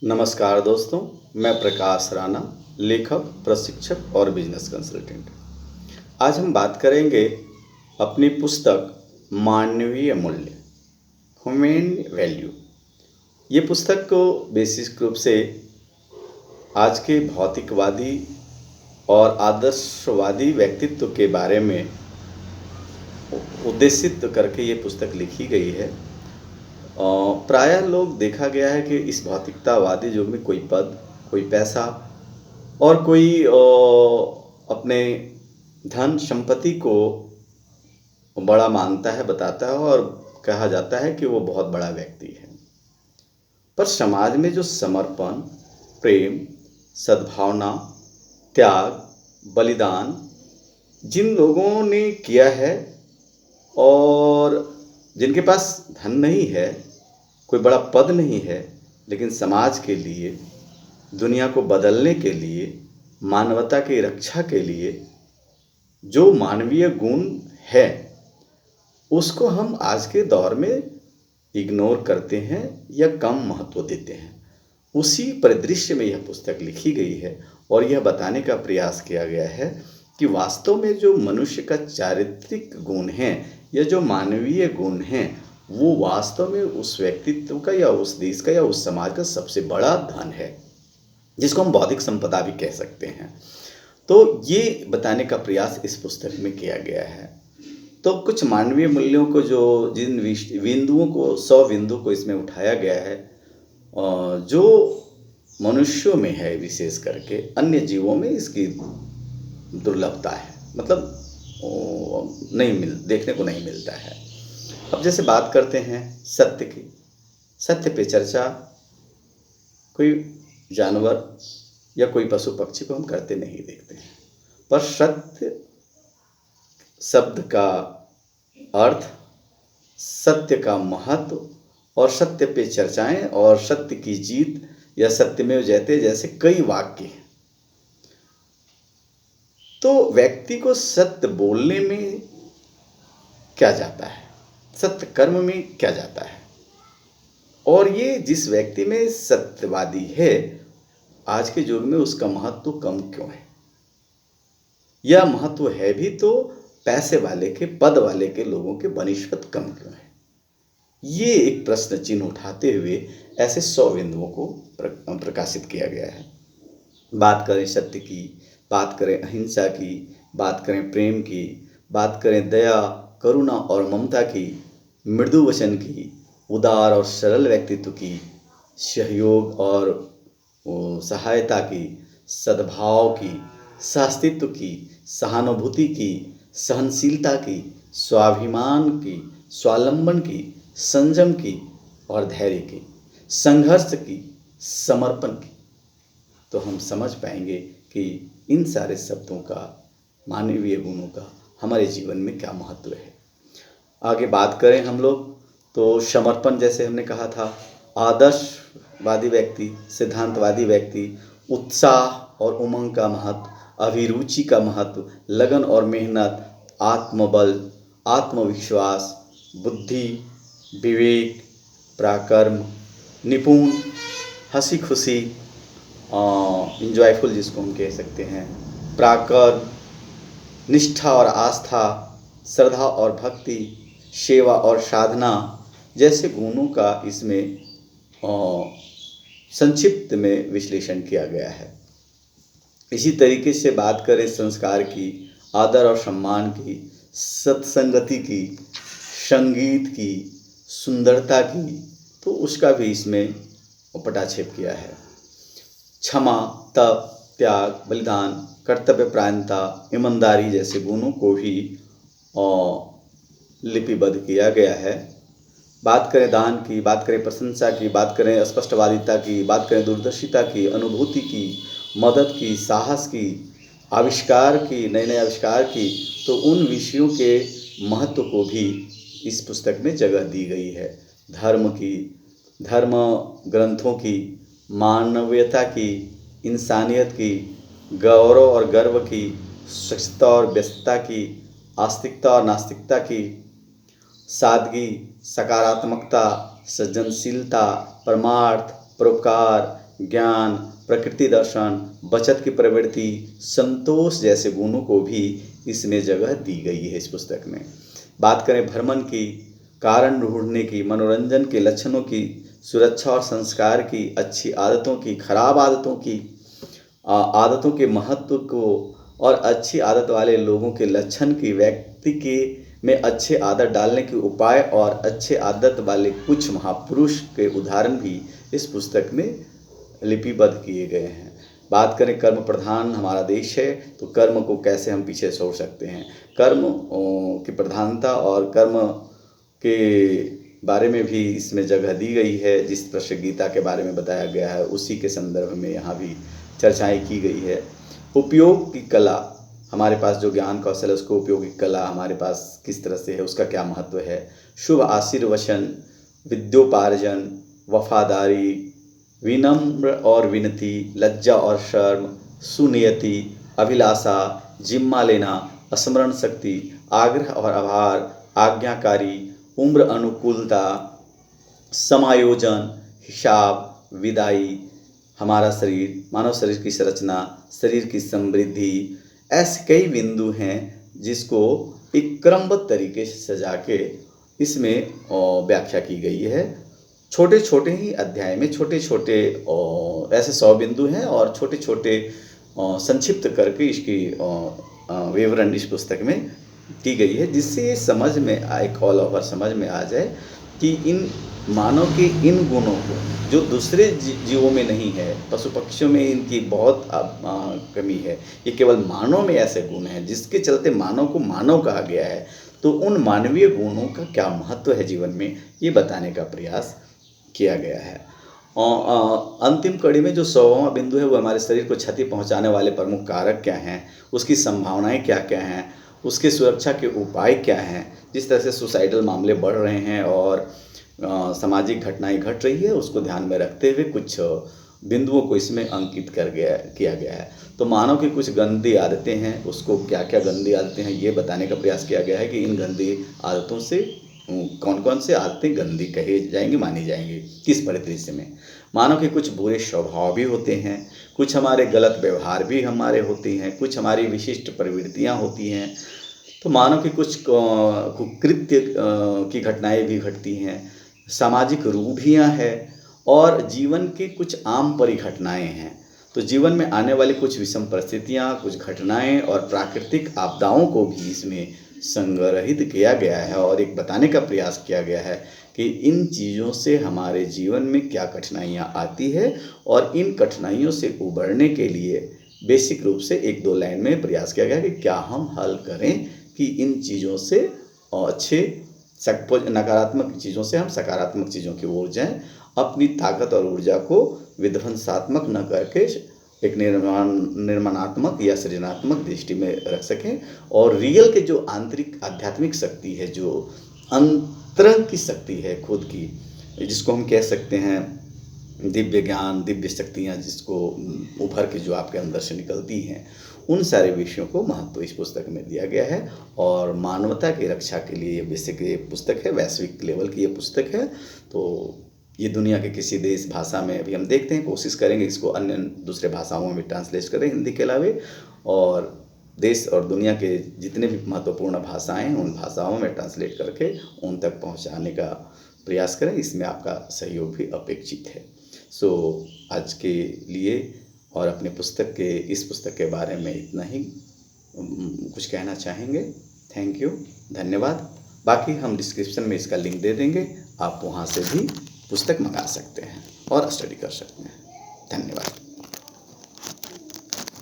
नमस्कार दोस्तों, मैं प्रकाश राणा, लेखक, प्रशिक्षक और बिजनेस कंसल्टेंट। आज हम बात करेंगे अपनी पुस्तक मानवीय मूल्य, ह्यूमन वैल्यू। ये पुस्तक को बेसिक रूप से आज के भौतिकवादी और आदर्शवादी व्यक्तित्व के बारे में उद्देशित करके ये पुस्तक लिखी गई है। प्रायः लोग देखा गया है कि इस भौतिकतावादी युग में कोई पद, कोई पैसा और कोई अपने धन संपत्ति को बड़ा मानता है, बताता है और कहा जाता है कि वो बहुत बड़ा व्यक्ति है। पर समाज में जो समर्पण, प्रेम, सद्भावना, त्याग, बलिदान जिन लोगों ने किया है और जिनके पास धन नहीं है, कोई बड़ा पद नहीं है, लेकिन समाज के लिए, दुनिया को बदलने के लिए, मानवता की रक्षा के लिए जो मानवीय गुण है, उसको हम आज के दौर में इग्नोर करते हैं या कम महत्व देते हैं। उसी परिदृश्य में यह पुस्तक लिखी गई है और यह बताने का प्रयास किया गया है कि वास्तव में जो मनुष्य का चारित्रिक गुण है या जो मानवीय गुण हैं, वो वास्तव में उस व्यक्तित्व का या उस देश का या उस समाज का सबसे बड़ा धन है, जिसको हम बौद्धिक संपदा भी कह सकते हैं। तो ये बताने का प्रयास इस पुस्तक में किया गया है। तो कुछ मानवीय मूल्यों को जिन बिंदुओं को 100 बिंदु को इसमें उठाया गया है, जो मनुष्यों में है, विशेष करके अन्य जीवों में इसकी दुर्लभता है, मतलब देखने को नहीं मिलता है। अब जैसे बात करते हैं सत्य की, सत्य पे चर्चा कोई जानवर या कोई पशु पक्षी को हम करते नहीं देखते हैं, पर सत्य शब्द का अर्थ, सत्य का महत्व और सत्य पे चर्चाएं और सत्य की जीत या सत्यमेव जयते जैसे कई वाक्य हैं। तो व्यक्ति को सत्य बोलने में क्या जाता है, सत्य कर्म में क्या जाता है, और ये जिस व्यक्ति में सत्यवादी है, आज के युग में उसका महत्व कम क्यों है, या महत्व है भी तो पैसे वाले के, पद वाले के लोगों के बनिस्पत कम क्यों है। ये एक प्रश्न चिन्ह उठाते हुए ऐसे 100 बिंदुओं को प्रकाशित किया गया है। बात करें सत्य की, बात करें अहिंसा की, बात करें प्रेम की, बात करें दया, करुणा और ममता की, मृदु वचन की, उदार और सरल व्यक्तित्व की, सहयोग और सहायता की, सद्भाव की, सहअस्तित्व की, सहानुभूति की, सहनशीलता की, स्वाभिमान की, स्वावलंबन की, संयम की और धैर्य की, संघर्ष की, समर्पण की, तो हम समझ पाएंगे कि इन सारे शब्दों का, मानवीय गुणों का हमारे जीवन में क्या महत्व है। आगे बात करें हम लोग तो समर्पण, जैसे हमने कहा था, आदर्शवादी व्यक्ति, सिद्धांतवादी व्यक्ति, उत्साह और उमंग का महत्व, अभिरुचि का महत्व, लगन और मेहनत, आत्मबल, आत्मविश्वास, बुद्धि, विवेक, पराक्रम, निपुण, हंसी खुशी, इंजॉयफुल जिसको हम कह सकते हैं, पराक्रम, निष्ठा और आस्था, श्रद्धा और भक्ति, सेवा और साधना जैसे गुणों का इसमें संक्षिप्त में विश्लेषण किया गया है। इसी तरीके से बात करें संस्कार की, आदर और सम्मान की, सत्संगति की, संगीत की, सुंदरता की, तो उसका भी इसमें पटाक्षेप किया है। क्षमा, तप, त्याग, बलिदान, कर्तव्यपरायणता, ईमानदारी जैसे गुणों को भी लिपिबद्ध किया गया है। बात करें दान की, बात करें प्रशंसा की, बात करें स्पष्टवादिता की, बात करें दूरदर्शिता की, अनुभूति की, मदद की, साहस की, आविष्कार की, नए नए आविष्कार की, तो उन विषयों के महत्व को भी इस पुस्तक में जगह दी गई है। धर्म की, धर्म ग्रंथों की, मानवीयता की, इंसानियत की, गौरव और गर्व की, स्वच्छता और व्यस्तता की, आस्तिकता और नास्तिकता की, सादगी, सकारात्मकता, सृजनशीलता, परमार्थ, परोपकार, ज्ञान, प्रकृति दर्शन, बचत की प्रवृत्ति, संतोष जैसे गुणों को भी इसमें जगह दी गई है इस पुस्तक में। बात करें भ्रमण की, कारण ढूंढने की, मनोरंजन के लक्षणों की, सुरक्षा और संस्कार की, अच्छी आदतों की, खराब आदतों की, आदतों के महत्व को और अच्छी आदत वाले लोगों के लक्षण की, व्यक्ति के में अच्छे आदत डालने के उपाय और अच्छे आदत वाले कुछ महापुरुष के उदाहरण भी इस पुस्तक में लिपिबद्ध किए गए हैं। बात करें कर्म प्रधान हमारा देश है, तो कर्म को कैसे हम पीछे छोड़ सकते हैं। कर्म की प्रधानता और कर्म के बारे में भी इसमें जगह दी गई है। जिस तरह से गीता के बारे में बताया गया है उसी के संदर्भ में यहाँ भी चर्चाएं की गई है। उपयोग की कला, हमारे पास जो ज्ञान कौशल है उसको उपयोग की कला हमारे पास किस तरह से है, उसका क्या महत्व है। शुभ आशीर्वचन, विद्योपार्जन, वफादारी, विनम्र और विनती, लज्जा और शर्म, सुनियति, अभिलाषा, जिम्मा लेना, स्मरण शक्ति, आग्रह और आभार, आज्ञाकारी, उम्र अनुकूलता, समायोजन, हिसाब, विदाई, हमारा शरीर, मानव शरीर की संरचना, शरीर की समृद्धि, ऐसे कई बिंदु हैं जिसको एक क्रमबद्ध तरीके से सजा के इसमें व्याख्या की गई है। छोटे छोटे ही अध्याय में छोटे छोटे ऐसे 100 बिंदु हैं और छोटे छोटे संक्षिप्त करके इसकी विवरण इस पुस्तक में की गई है, जिससे ये समझ में आए, ऑल ओवर समझ में आ जाए कि इन मानव के इन गुणों को जो दूसरे जीवों में नहीं है, पशु पक्षियों में इनकी बहुत कमी है, ये केवल मानव में ऐसे गुण हैं जिसके चलते मानव को मानव कहा गया है। तो उन मानवीय गुणों का क्या महत्व है जीवन में, ये बताने का प्रयास किया गया है। अंतिम कड़ी में जो 100वां बिंदु है वो हमारे शरीर को क्षति पहुंचाने वाले प्रमुख कारक क्या हैं, उसकी संभावनाएं क्या क्या हैं, उसके सुरक्षा के उपाय क्या हैं। जिस तरह से सुसाइडल मामले बढ़ रहे हैं और सामाजिक घटनाएं घट रही है, उसको ध्यान में रखते हुए कुछ बिंदुओं को इसमें अंकित किया गया है। तो मानव की कुछ गंदी आदतें हैं, उसको क्या क्या गंदी आदतें हैं ये बताने का प्रयास किया गया है कि इन गंदी आदतों से कौन कौन से आदतें गंदी कही जाएंगी, मानी जाएंगी, किस परिदृश्य में। मानव के कुछ बुरे स्वभाव भी होते हैं, कुछ हमारे गलत व्यवहार भी हमारे होते हैं, कुछ हमारी विशिष्ट प्रवृत्तियाँ होती हैं। तो मानव के कुछ कुकृत्य की घटनाएं भी घटती हैं, सामाजिक रूढ़ियाँ हैं और जीवन के कुछ आम परिघटनाएं हैं। तो जीवन में आने वाली कुछ विषम परिस्थितियाँ, कुछ घटनाएं और प्राकृतिक आपदाओं को भी इसमें संग्रहित किया गया है और एक बताने का प्रयास किया गया है कि इन चीज़ों से हमारे जीवन में क्या कठिनाइयाँ आती है और इन कठिनाइयों से उबरने के लिए बेसिक रूप से 1-2 लाइन में प्रयास किया गया कि क्या हम हल करें कि इन चीज़ों से अच्छे नकारात्मक चीज़ों से हम सकारात्मक चीज़ों की ओर जाएं, अपनी ताकत और ऊर्जा को विध्वंसात्मक न करके एक निर्माणात्मक या सृजनात्मक दृष्टि में रख सकें और रियल के जो आंतरिक आध्यात्मिक शक्ति है, जो अंतरंग की शक्ति है खुद की, जिसको हम कह सकते हैं दिव्य ज्ञान, दिव्य शक्तियाँ जिसको उभर के जो आपके अंदर से निकलती हैं, उन सारे विषयों को महत्व इस पुस्तक में दिया गया है। और मानवता की रक्षा के लिए ये बेसिक ये पुस्तक है, वैश्विक लेवल की ये पुस्तक है। तो ये दुनिया के किसी देश भाषा में अभी हम देखते हैं, कोशिश करेंगे इसको अन्य दूसरे भाषाओं में ट्रांसलेट करें हिंदी के अलावे, और देश और दुनिया के जितने भी महत्वपूर्ण भाषाएं हैं उन भाषाओं में ट्रांसलेट करके उन तक पहुंचाने का प्रयास करें। इसमें आपका सहयोग भी अपेक्षित है। सो आज के लिए और अपने इस पुस्तक के बारे में इतना ही कुछ कहना चाहेंगे। थैंक यू, धन्यवाद। बाकी हम डिस्क्रिप्शन में इसका लिंक दे देंगे, आप वहाँ से भी पुस्तक मंगा सकते हैं और स्टडी कर सकते हैं। धन्यवाद।